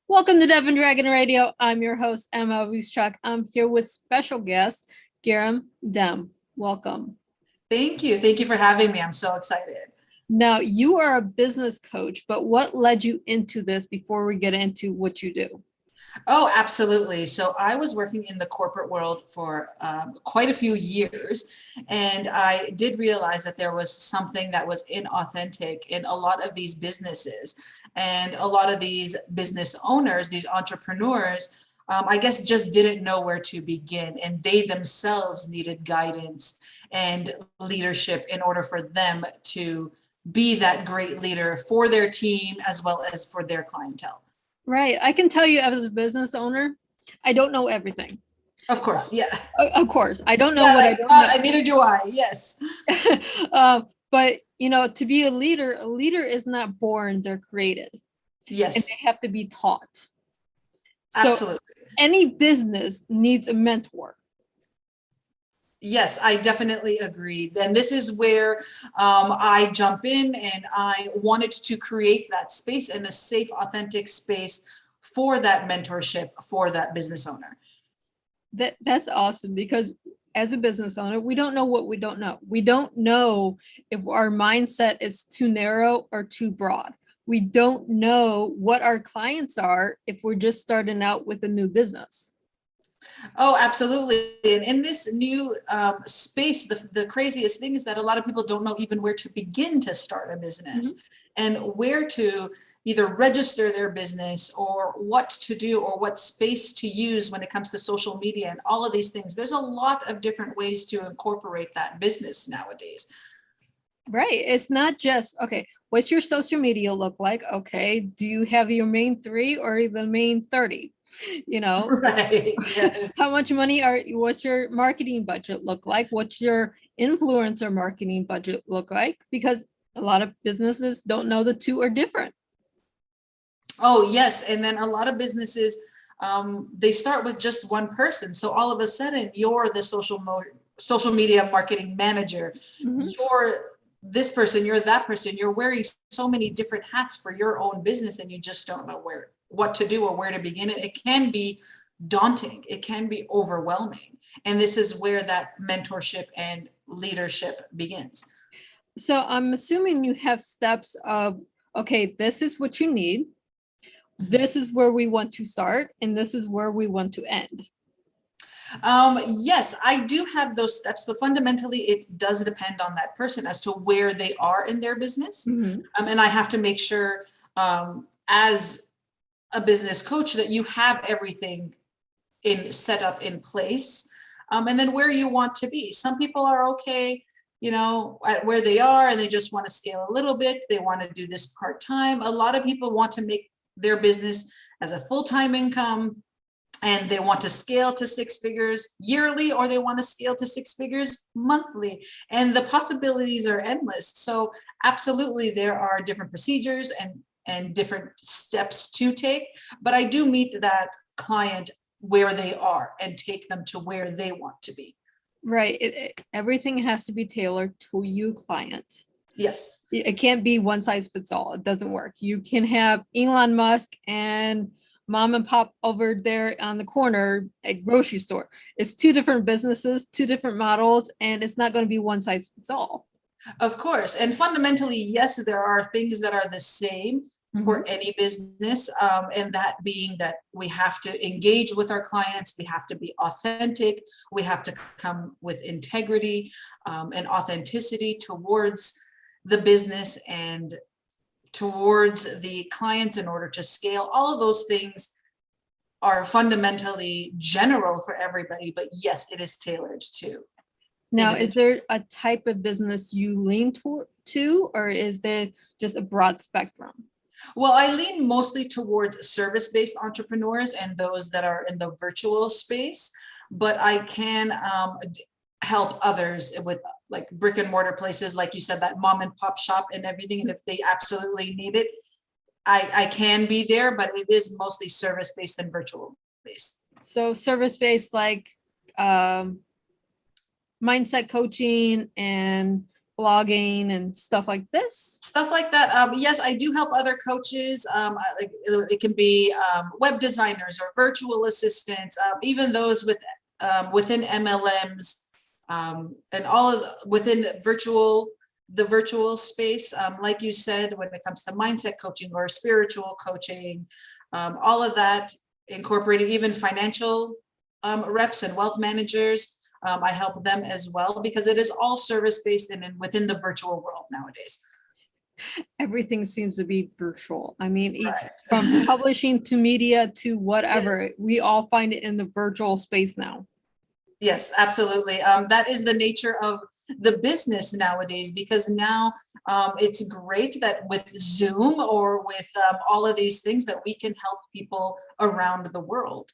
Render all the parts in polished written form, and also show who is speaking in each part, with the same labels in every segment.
Speaker 1: Welcome to Devon Dragon Radio. I'm your host, M.L.Ruscsak. I'm here with special guest, Garin Dem. Welcome.
Speaker 2: Thank you. Thank you for having me. I'm so excited.
Speaker 1: Now, you are a business coach, but what led you into this before we get into what you do?
Speaker 2: Oh, absolutely. So I was working in the corporate world for quite a few years, and I did realize that there was something that was inauthentic in a lot of these businesses. And a lot of these business owners, these entrepreneurs, I guess just didn't know where to begin. And they themselves needed guidance and leadership in order for them to be that great leader for their team as well as for their clientele.
Speaker 1: Right. I can tell you as a business owner, I don't know everything.
Speaker 2: Of course, yeah.
Speaker 1: Of course, I don't know
Speaker 2: Yeah,
Speaker 1: what I don't know.
Speaker 2: neither do I. Yes.
Speaker 1: But, to be a leader is not born, they're created. And they
Speaker 2: Yes.
Speaker 1: have to be taught. So
Speaker 2: Absolutely.
Speaker 1: any business needs a mentor.
Speaker 2: Yes, I definitely agree. Then this is where I jump in, and I wanted to create that space and a safe, authentic space for that mentorship for that business owner.
Speaker 1: That's awesome, because as a business owner, we don't know what we don't know. We don't know if our mindset is too narrow or too broad. We don't know what our clients are if we're just starting out with a new business.
Speaker 2: Oh, absolutely. And in this new space, the craziest thing is that a lot of people don't know even where to begin to start a business and where to either register their business or what to do or what space to use when it comes to social media and all of these things. There's a lot of different ways to incorporate that business nowadays.
Speaker 1: Right. It's not just, okay, what's your social media look like? Okay. Do you have your main 3 or the main 30?
Speaker 2: Right.
Speaker 1: How
Speaker 2: Yes.
Speaker 1: much money what's your marketing budget look like? What's your influencer marketing budget look like? Because a lot of businesses don't know the two are different.
Speaker 2: Oh, yes. And then a lot of businesses, they start with just one person. So all of a sudden, you're the social media marketing manager.
Speaker 1: Mhm.
Speaker 2: You're this person, you're that person. You're wearing so many different hats for your own business, and you just don't know what to do or where to begin. And it can be daunting. It can be overwhelming. And this is where that mentorship and leadership begins.
Speaker 1: So I'm assuming you have steps of, okay, this is what you need. This is where we want to start, and this is where we want to end.
Speaker 2: Yes, I do have those steps, but fundamentally it does depend on that person as to where they are in their business.
Speaker 1: Mhm.
Speaker 2: And I have to make sure, as a business coach, that you have everything in set up in place, and then where you want to be. Some people are okay, at where they are, and they just want to scale a little bit. They want to do this part-time. A lot of people want to make their business as a full-time income, and they want to scale to 6 figures yearly, or they want to scale to 6 figures monthly, and the possibilities are endless. So absolutely, there are different procedures and different steps to take, but I do meet that client where they are and take them to where they want to be.
Speaker 1: Right. Everything has to be tailored to you, client.
Speaker 2: Yes.
Speaker 1: It can't be one size fits all. It doesn't work. You can have Elon Musk and mom and pop over there on the corner at grocery store. It's two different businesses, two different models, and it's not going to be one size fits all.
Speaker 2: Of course. And fundamentally, yes, there are things that are the same for any business, and that being that we have to engage with our clients, we have to be authentic, we have to come with integrity, and authenticity towards the business and towards the clients in order to scale. All of those things are fundamentally general for everybody, but yes, it is tailored to
Speaker 1: Now, is there
Speaker 2: individuals.
Speaker 1: a type of business you lean to, or is there just a broad spectrum?
Speaker 2: Well, I lean mostly towards service-based entrepreneurs and those that are in the virtual space, but I can help others with like brick and mortar places, like you said, that mom and pop shop and everything. And if they absolutely need it, I can be there, but it is mostly service-based and virtual based.
Speaker 1: So service-based, like mindset coaching and blogging and stuff like this?
Speaker 2: Stuff like that. Yes, I do help other coaches. It can be web designers or virtual assistants, even those within MLMs, and all of within the virtual space. Like you said, when it comes to mindset coaching or spiritual coaching, all of that, incorporating even financial reps and wealth managers. I help them as well because it is all service-based and within the virtual world nowadays.
Speaker 1: Everything seems to be virtual. I mean,
Speaker 2: Right.
Speaker 1: from publishing to media to whatever,
Speaker 2: Yes.
Speaker 1: we all find it in the virtual space now.
Speaker 2: Yes, absolutely. That is the nature of the business nowadays, because now it's great that with Zoom or with all of these things that we can help people around the world.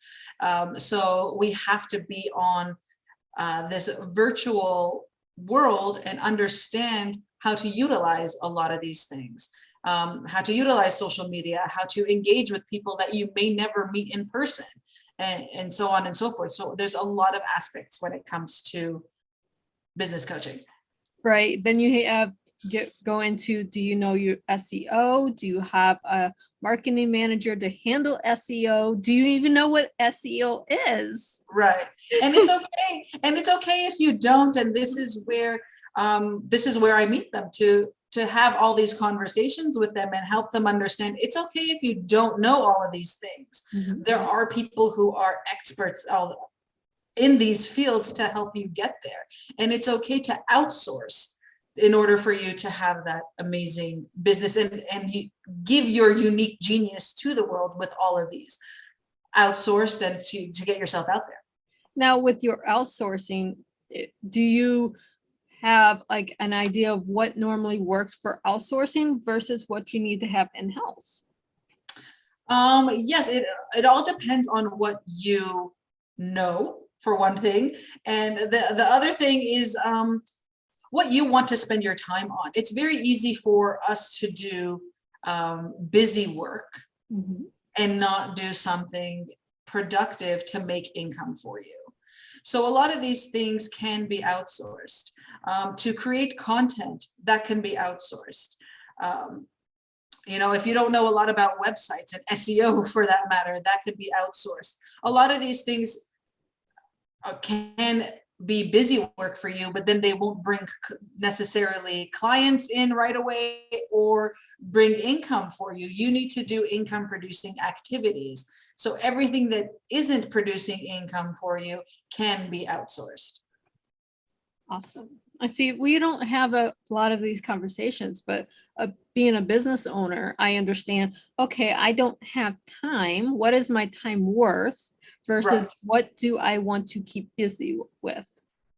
Speaker 2: So we have to be on this virtual world and understand how to utilize a lot of these things, how to utilize social media, how to engage with people that you may never meet in person, and so on and so forth. So there's a lot of aspects when it comes to business coaching.
Speaker 1: Right. Then you have go into, do you know your SEO? Do you have a marketing manager to handle SEO? Do you even know what SEO is?
Speaker 2: Right. And it's okay. And it's okay if you don't. And this is where I meet them to have all these conversations with them and help them understand it's okay if you don't know all of these things.
Speaker 1: Mhm.
Speaker 2: There are people who are experts in these fields to help you get there. And it's okay to outsource in order for you to have that amazing business and you give your unique genius to the world with all of these outsourced and to get yourself out there.
Speaker 1: Now, with your outsourcing, do you have like an idea of what normally works for outsourcing versus what you need to have in-house?
Speaker 2: Yes, it all depends on what you know, for one thing. And the other thing is what you want to spend your time on. It's very easy for us to do busy work
Speaker 1: Mhm.
Speaker 2: and not do something productive to make income for you. So a lot of these things can be outsourced. To create content, that can be outsourced. If you don't know a lot about websites and SEO for that matter, that could be outsourced. A lot of these things can be busy work for you, but then they won't bring necessarily clients in right away or bring income for you. You need to do income producing activities. So everything that isn't producing income for you can be outsourced.
Speaker 1: Awesome. I see we don't have a lot of these conversations, but being a business owner, I understand, okay, I don't have time. What is my time worth versus
Speaker 2: Right,
Speaker 1: what do I want to keep busy with?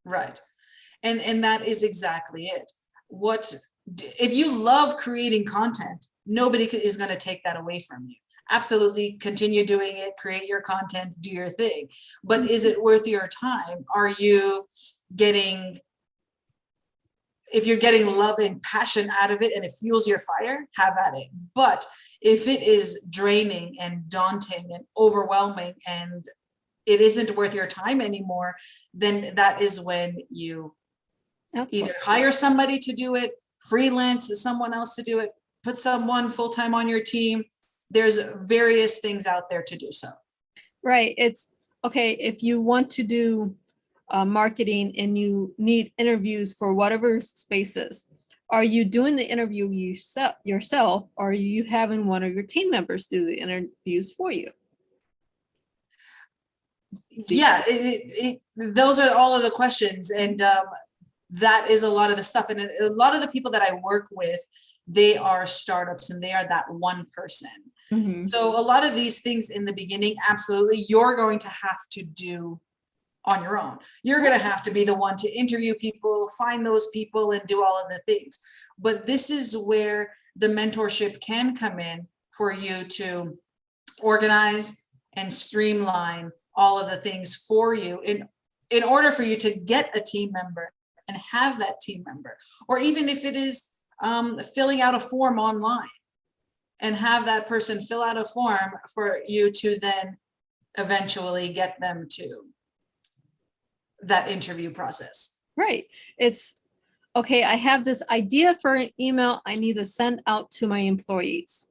Speaker 2: right. And that is exactly it. If you love creating content, nobody is going to take that away from you. Absolutely continue doing it, create your content, do your thing. But is it worth your time? If you're getting love and passion out of it and it fuels your fire, have at it. But if it is draining and daunting and overwhelming and it isn't worth your time anymore, then that is when you either hire somebody to do it, freelance someone else to do it, put someone full-time on your team. There's various things out there to do so.
Speaker 1: Right. It's okay if you want to do marketing and you need interviews for whatever spaces. Are you doing the interview yourself, or are you having one of your team members do the interviews for you?
Speaker 2: Yeah, those are all of the questions. And that is a lot of the stuff. And a lot of the people that I work with, they are startups and they are that one person.
Speaker 1: Mhm.
Speaker 2: So a lot of these things in the beginning, absolutely, you're going to have to do on your own. You're going to have to be the one to interview people, find those people, and do all of the things. But this is where the mentorship can come in for you to organize and streamline all of the things for you in order for you to get a team member and have that team member, or even if it is filling out a form online and have that person fill out a form for you to then eventually get them to that interview process.
Speaker 1: Right. It's okay, I have this idea for an email I need to send out to my employees.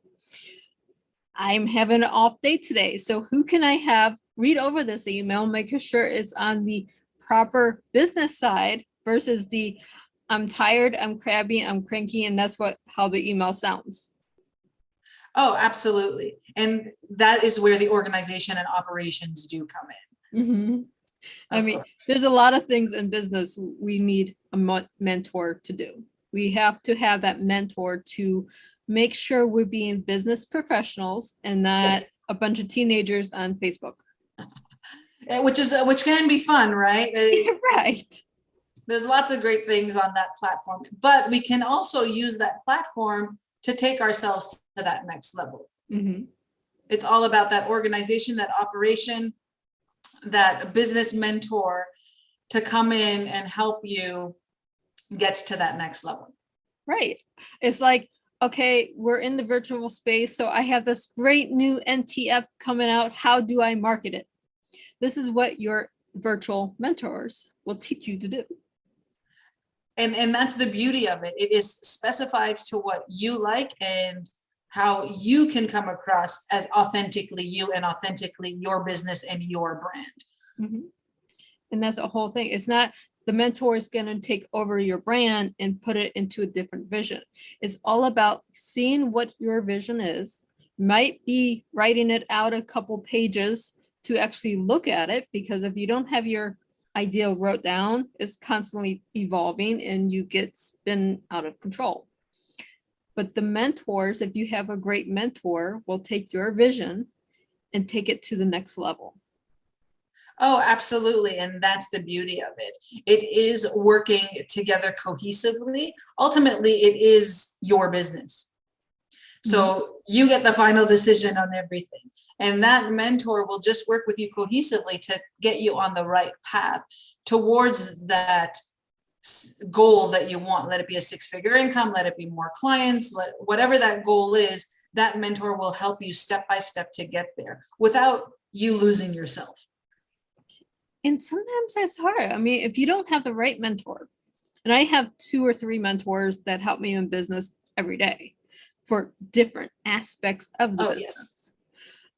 Speaker 1: I'm having an off day today. So who can I have read over this email, making sure it's on the proper business side versus the I'm tired, I'm crabby, I'm cranky, and that's how the email sounds.
Speaker 2: Oh, absolutely. And that is where the organization and operations do come in.
Speaker 1: Mhm. I
Speaker 2: Of
Speaker 1: mean,
Speaker 2: course.
Speaker 1: there's a lot of things in business we need a mentor to do. We have to have that mentor to make sure we're being business professionals and not
Speaker 2: Yes.
Speaker 1: a bunch of teenagers on Facebook.
Speaker 2: Which can be fun, right?
Speaker 1: Right.
Speaker 2: There's lots of great things on that platform, but we can also use that platform to take ourselves to that next level.
Speaker 1: Mhm.
Speaker 2: It's all about that organization, that operation, that business mentor to come in and help you get to that next level.
Speaker 1: Right. It's like, okay, we're in the virtual space, so I have this great new NTF coming out. How do I market it? This is what your virtual mentors will teach you to do.
Speaker 2: And that's the beauty of it. It is specified to what you like and how you can come across as authentically you and authentically your business and your brand.
Speaker 1: Mhm. And that's a whole thing. It's not the mentor is going to take over your brand and put it into a different vision. It's all about seeing what your vision is, might be writing it out a couple pages to actually look at it, because if you don't have your idea wrote down, it's constantly evolving and you get spin out of control. But the mentors, if you have a great mentor, will take your vision and take it to the next level.
Speaker 2: Oh, absolutely. And that's the beauty of it. It is working together cohesively. Ultimately, it is your business. So you get the final decision on everything. And that mentor will just work with you cohesively to get you on the right path towards that goal that you want. Let it be a six-figure income, let it be more clients, whatever that goal is, that mentor will help you step by step to get there without you losing yourself.
Speaker 1: And sometimes that's hard. I mean, if you don't have the right mentor, and I have 2 or 3 mentors that help me in business every day for different aspects of the
Speaker 2: Oh,
Speaker 1: business.
Speaker 2: yes.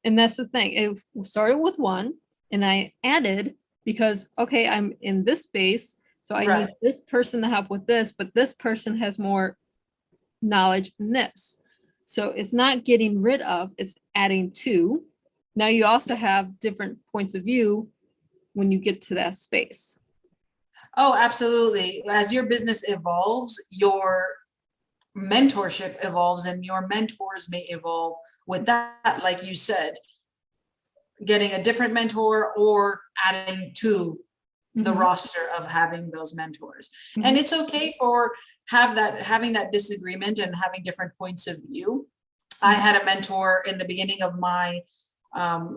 Speaker 1: And that's the thing. It started with one and I added because, okay, I'm in this space. So I
Speaker 2: Right.
Speaker 1: need this person to help with this, but this person has more knowledge in this. So it's not getting rid of, it's adding to. Now you also have different points of view when you get to that space.
Speaker 2: Oh, absolutely. As your business evolves, your mentorship evolves and your mentors may evolve with that, like you said, getting a different mentor or adding to the
Speaker 1: Mhm.
Speaker 2: roster of having those mentors. And
Speaker 1: Mhm.
Speaker 2: it's okay for having that disagreement and having different points of view. I had a mentor in the beginning of my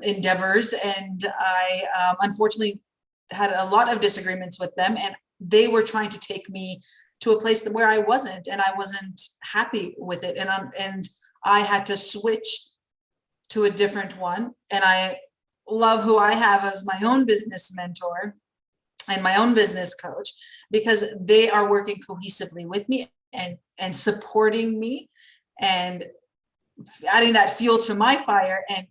Speaker 2: endeavors, and I unfortunately had a lot of disagreements with them, and they were trying to take me to a place where I wasn't, and I wasn't happy with it, and I had to switch to a different one. And I love who I have as my own business mentor and my own business coach, because they are working cohesively with me and supporting me and adding that fuel to my fire and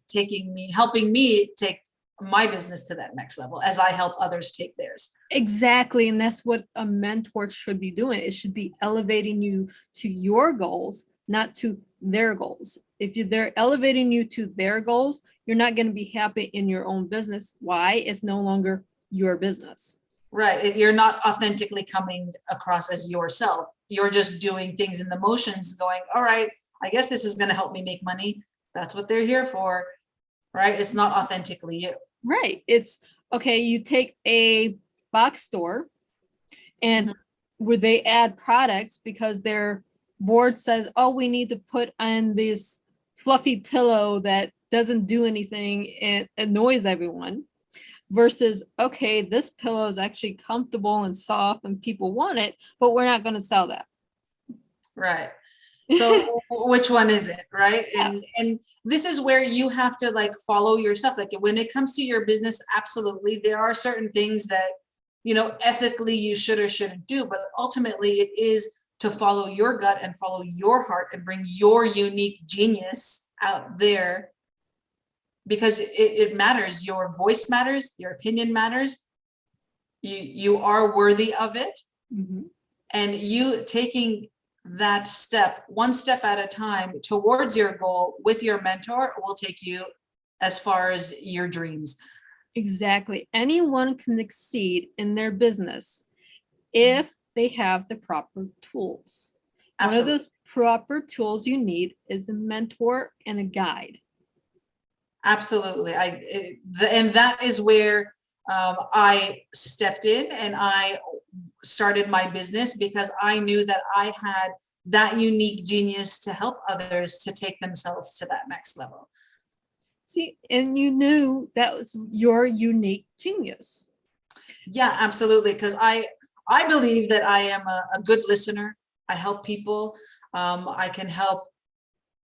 Speaker 2: helping me take my business to that next level as I help others take theirs.
Speaker 1: Exactly. And that's what a mentor should be doing. It should be elevating you to your goals, not to their goals. If they're elevating you to their goals, you're not going to be happy in your own business. Why? It's no longer your business.
Speaker 2: Right. You're not authentically coming across as yourself. You're just doing things in the motions going, all right, I guess this is going to help me make money. That's what they're here for. Right. It's not authentically you.
Speaker 1: Right. It's okay. You take a box store and where they add products because their board says, oh, we need to put on this fluffy pillow that doesn't do anything and annoys everyone. Versus, okay, this pillow is actually comfortable and soft and people want it, but we're not going to sell that.
Speaker 2: Right. So which one is it? Right.
Speaker 1: Yeah.
Speaker 2: And this is where you have to like follow yourself. Like when it comes to your business, absolutely. There are certain things that ethically you should or shouldn't do, but ultimately it is to follow your gut and follow your heart and bring your unique genius out there, because it matters. Your voice matters, your opinion matters. You are worthy of it.
Speaker 1: Mm-hmm.
Speaker 2: And you taking that step, one step at a time towards your goal with your mentor will take you as far as your dreams.
Speaker 1: Exactly. Anyone can succeed in their business if they have the proper tools. One of
Speaker 2: Absolutely.
Speaker 1: those proper tools you need is a mentor and a guide.
Speaker 2: Absolutely. And that is where I stepped in and I started my business, because I knew that I had that unique genius to help others to take themselves to that next level.
Speaker 1: See, and you knew that was your unique genius.
Speaker 2: Yeah, absolutely. Because I believe that I am a good listener. I help people. I can help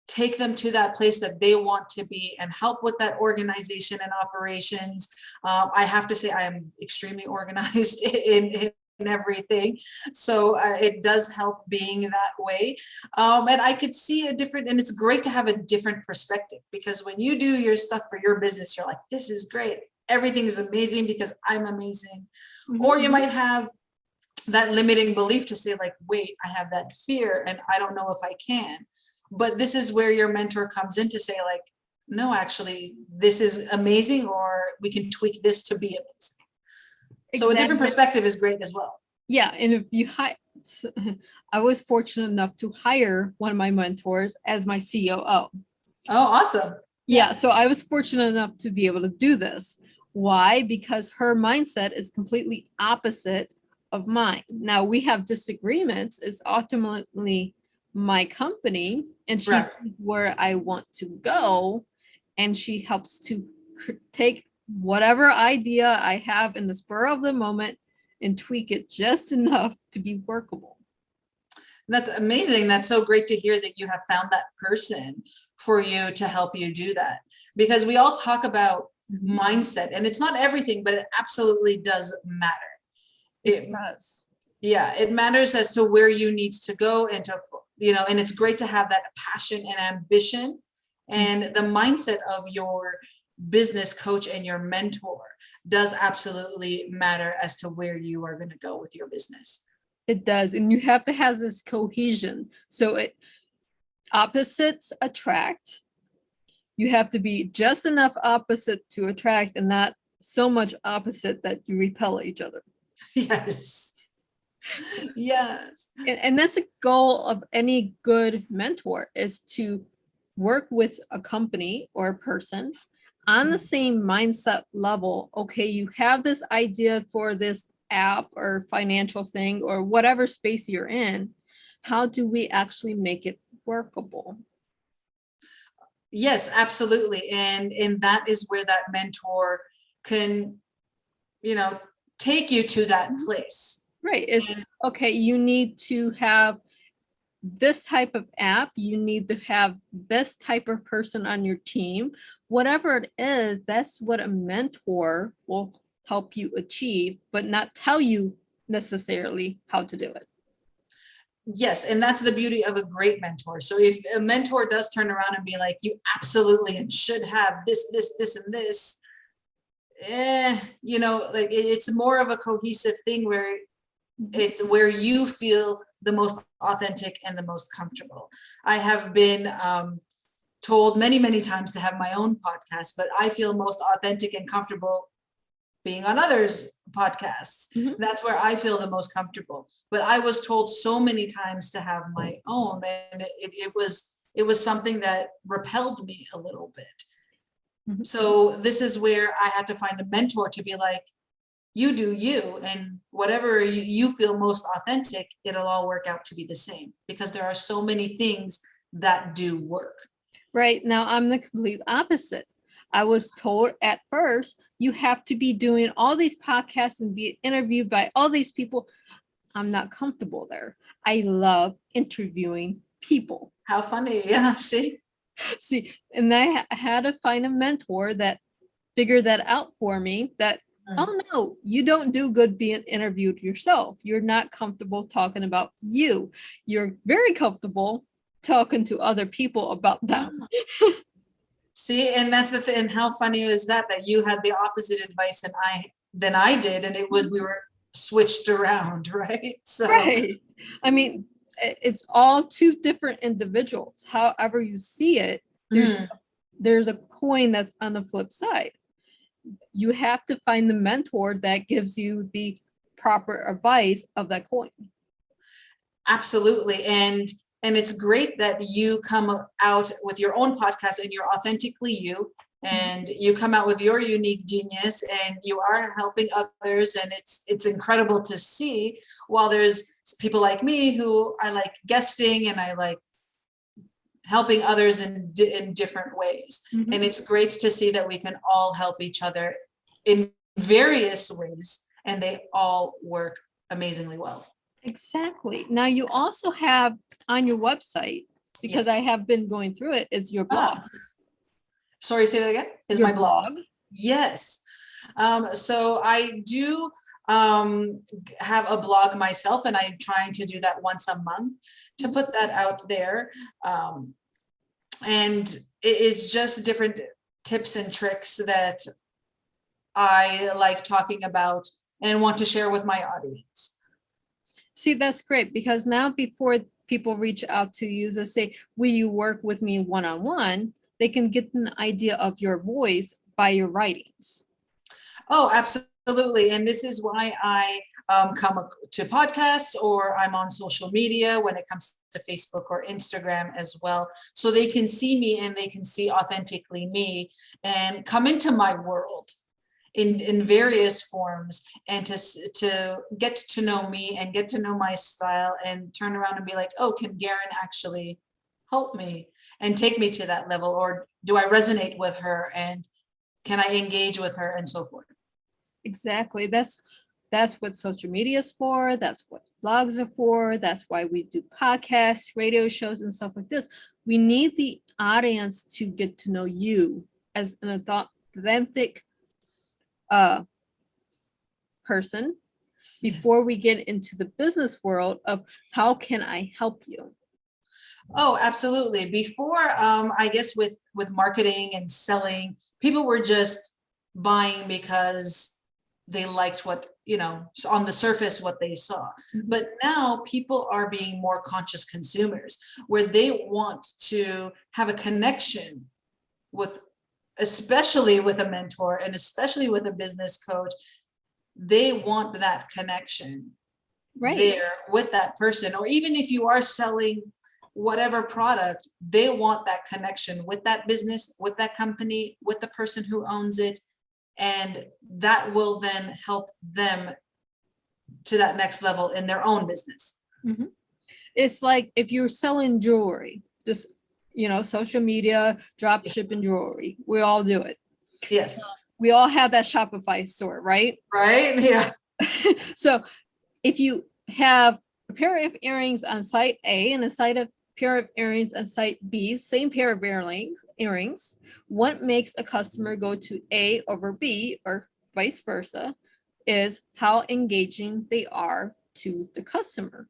Speaker 2: take them to that place that they want to be and help with that organization and operations. I have to say I am extremely organized in everything. So it does help being that way. And I could see a different, and it's great to have a different perspective, because when you do your stuff for your business, you're like, this is great. Everything is amazing because I'm amazing.
Speaker 1: Mm-hmm.
Speaker 2: Or you might have that limiting belief to say like, wait, I have that fear and I don't know if I can. But this is where your mentor comes in to say like, no, actually, this is amazing, or we can tweak this to be amazing. So a different perspective is great as well.
Speaker 1: Yeah, and if you I was fortunate enough to hire one of my mentors as my COO.
Speaker 2: Oh, awesome.
Speaker 1: Yeah, so I was fortunate enough to be able to do this. Why? Because her mindset is completely opposite of mine. Now we have disagreements. It's ultimately my company, and she's
Speaker 2: Right.
Speaker 1: where I want to go, and she helps to take whatever idea I have in the spur of the moment and tweak it just enough to be workable.
Speaker 2: That's amazing. That's so great to hear that you have found that person for you to help you do that, because we all talk about mindset, and it's not everything, but it absolutely does matter.
Speaker 1: It does.
Speaker 2: Yeah, it matters as to where you need to go, and to, and it's great to have that passion and ambition, and the mindset of your business coach and your mentor does absolutely matter as to where you are going to go with your business.
Speaker 1: It does. And you have to have this cohesion. So opposites attract. You have to be just enough opposite to attract, and not so much opposite that you repel each other.
Speaker 2: Yes. Yes.
Speaker 1: And that's the goal of any good mentor, is to work with a company or a person on the same mindset level. Okay, you have this idea for this app or financial thing or whatever space you're in. How do we actually make it workable?
Speaker 2: Yes, absolutely. And that is where that mentor can, take you to that place.
Speaker 1: Right. Is okay, you need to have this type of app, you need to have this type of person on your team. Whatever it is, that's what a mentor will help you achieve, but not tell you necessarily how to do it.
Speaker 2: Yes, and that's the beauty of a great mentor. So if a mentor does turn around and be like, you absolutely and should have this, and this, like it's more of a cohesive thing where it's where you feel the most authentic and the most comfortable. I have been told many, many times to have my own podcast, but I feel most authentic and comfortable being on others' podcasts. That's where I feel the most comfortable. But I was told so many times to have my own, and it was something that repelled me a little bit. So this is where I had to find a mentor to be like, you do you, and whatever you feel most authentic, it'll all work out to be the same, because there are so many things that do work.
Speaker 1: Right. Now I'm the complete opposite. I was told at first, you have to be doing all these podcasts and be interviewed by all these people. I'm not comfortable there. I love interviewing people.
Speaker 2: How funny. Yeah, see,
Speaker 1: and I had to find a mentor that figured that out for me, that
Speaker 2: Mm.
Speaker 1: Oh no, you don't do good being interviewed yourself. You're not comfortable talking about you. You're very comfortable talking to other people about them.
Speaker 2: Ah. See, and that's the thing. And how funny is that you had the opposite advice than I did, and we were switched around, right? So
Speaker 1: Right. I mean, it's all two different individuals. However you see it,
Speaker 2: mm,
Speaker 1: there's a coin that's on the flip side. You have to find the mentor that gives you the proper advice of that coin.
Speaker 2: absolutely. And it's great that you come out with your own podcast and you're authentically you, and you come out with your unique genius and you are helping others, and it's incredible to see, while there's people like me who I like guesting and I like helping others in different ways.
Speaker 1: Mhm.
Speaker 2: And it's great to see that we can all help each other in various ways, and they all work amazingly well.
Speaker 1: Exactly. Now you also have on your website, because I
Speaker 2: Yes.
Speaker 1: have been going through it, is your blog.
Speaker 2: Ah, sorry, say that again. Is
Speaker 1: Your
Speaker 2: my blog?
Speaker 1: blog.
Speaker 2: Yes. So I do have a blog myself, and I'm trying to do that once a month to put that out there. And it is just different tips and tricks that I like talking about and want to share with my audience.
Speaker 1: See, that's great, because now before people reach out to you to say, will you work with me one-on-one, they can get an idea of your voice by your writings.
Speaker 2: Oh, absolutely. And this is why I come to podcasts, or I'm on social media when it comes to Facebook or Instagram as well. So they can see me and they can see authentically me and come into my world in various forms, and to get to know me and get to know my style and turn around and be like, oh, can Garin actually help me and take me to that level? Or do I resonate with her, and can I engage with her, and so forth?
Speaker 1: Exactly. That's what social media is for. That's what blogs are for. That's why we do podcasts, radio shows, and stuff like this. We need the audience to get to know you as an authentic person
Speaker 2: Yes.
Speaker 1: before we get into the business world of how can I help you.
Speaker 2: Oh, absolutely. Before, I guess with marketing and selling, people were just buying because they liked what, on the surface, what they saw. But now people are being more conscious consumers, where they want to have a connection with, especially with a mentor and especially with a business coach. They want that connection
Speaker 1: Right.
Speaker 2: there with that person. Or even if you are selling whatever product, they want that connection with that business, with that company, with the person who owns it. And that will then help them to that next level in their own business.
Speaker 1: Mhm. It's like if you're selling jewelry, just, social media, drop shipping jewelry. We all do it.
Speaker 2: Yes.
Speaker 1: We all have that Shopify store, right?
Speaker 2: Right. Yeah.
Speaker 1: So if you have a pair of earrings on site A and a pair of earrings on site B, same pair of earrings, what makes a customer go to A over B or vice versa is how engaging they are to the customer.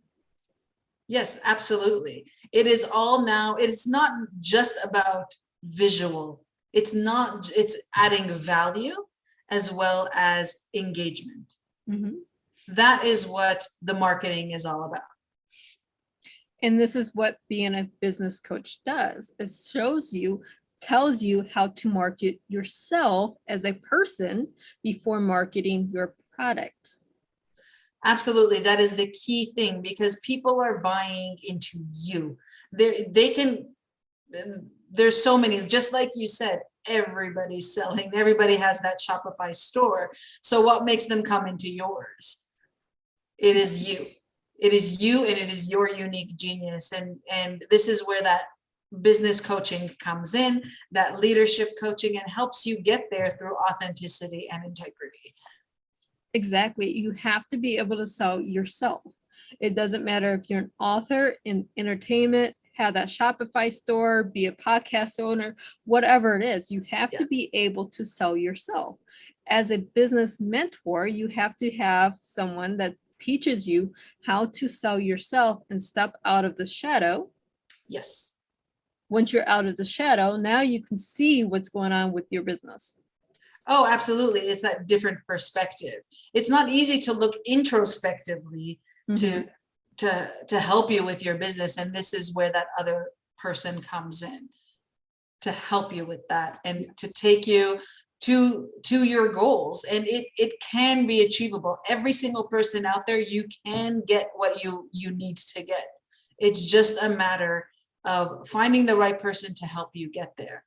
Speaker 2: Yes, absolutely. It is all now, it's not just about visual. It's adding value as well as engagement.
Speaker 1: Mhm.
Speaker 2: That is what the marketing is all about.
Speaker 1: And this is what being a business coach does. It tells you how to market yourself as a person before marketing your product.
Speaker 2: Absolutely. That is the key thing, because people are buying into you. They can, there's so many, just like you said, everybody's selling, everybody has that Shopify store. So what makes them come into yours? It is you. It is you, and it is your unique genius. And this is where that business coaching comes in, that leadership coaching, and helps you get there through authenticity and integrity.
Speaker 1: Exactly. You have to be able to sell yourself. It doesn't matter if you're an author in entertainment, have that Shopify store, be a podcast owner, whatever it is, you have to be able to sell yourself. As a business mentor, you have to have someone that teaches you how to sell yourself and step out of the shadow.
Speaker 2: Yes.
Speaker 1: Once you're out of the shadow, now you can see what's going on with your business.
Speaker 2: Oh, absolutely. It's that different perspective. It's not easy to look introspectively to help you with your business. And this is where that other person comes in to help you with that and to take you to your goals. And it can be achievable. Every single person out there, you can get what you need to get. It's just a matter of finding the right person to help you get there.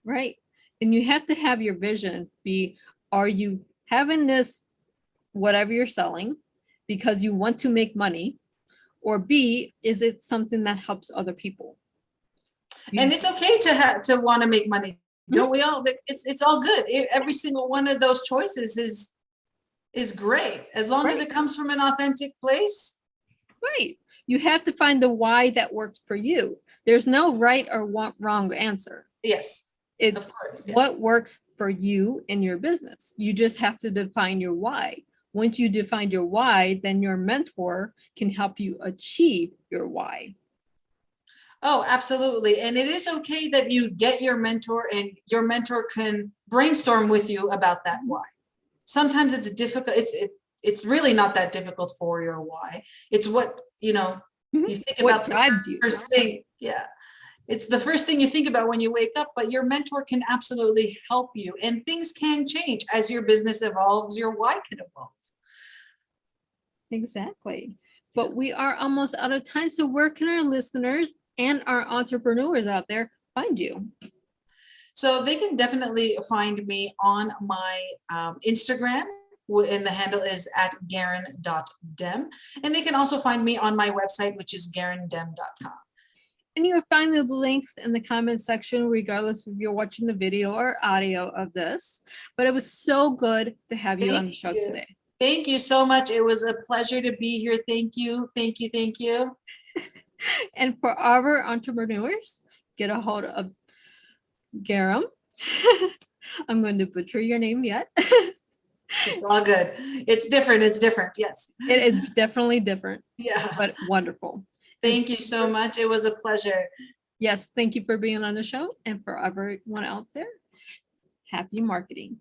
Speaker 1: Right. And you have to have your vision be, are you having this, whatever you're selling, because you want to make money? Or B, is it something that helps other people?
Speaker 2: And it's okay to want to make money. Don't we all? It's all good. Every single one of those choices is great, as long as it comes from an authentic place.
Speaker 1: Right. You have to find the why that works for you. There's no right or wrong answer.
Speaker 2: Yes.
Speaker 1: It's what works for you in your business. You just have to define your why. Once you define your why, then your mentor can help you achieve your why.
Speaker 2: Oh, absolutely. And it is okay that you get your mentor and your mentor can brainstorm with you about that why. Sometimes it's difficult. It's really not that difficult for your why. It's what, you think about
Speaker 1: what drives you.
Speaker 2: First thing. Yeah. It's the first thing you think about when you wake up, but your mentor can absolutely help you, and things can change as your business evolves, your why can evolve.
Speaker 1: Exactly. But we are almost out of time. So where can our listeners and our entrepreneurs out there find you?
Speaker 2: So they can definitely find me on my Instagram, and the handle is @garin.dem. And they can also find me on my website, which is garindem.com.
Speaker 1: And you'll find the links in the comment section, regardless if you're watching the video or audio of this. But it was so good to have you on the show today.
Speaker 2: Thank you so much. It was a pleasure to be here. Thank you. Thank you. Thank you.
Speaker 1: And for our entrepreneurs, get a hold of Garin. I'm going to butcher your name yet.
Speaker 2: It's all good. It's different. It's different. Yes.
Speaker 1: It is definitely different.
Speaker 2: Yeah.
Speaker 1: But wonderful.
Speaker 2: Thank you so much. It was a pleasure.
Speaker 1: Yes. Thank you for being on the show. And for everyone out there, happy marketing.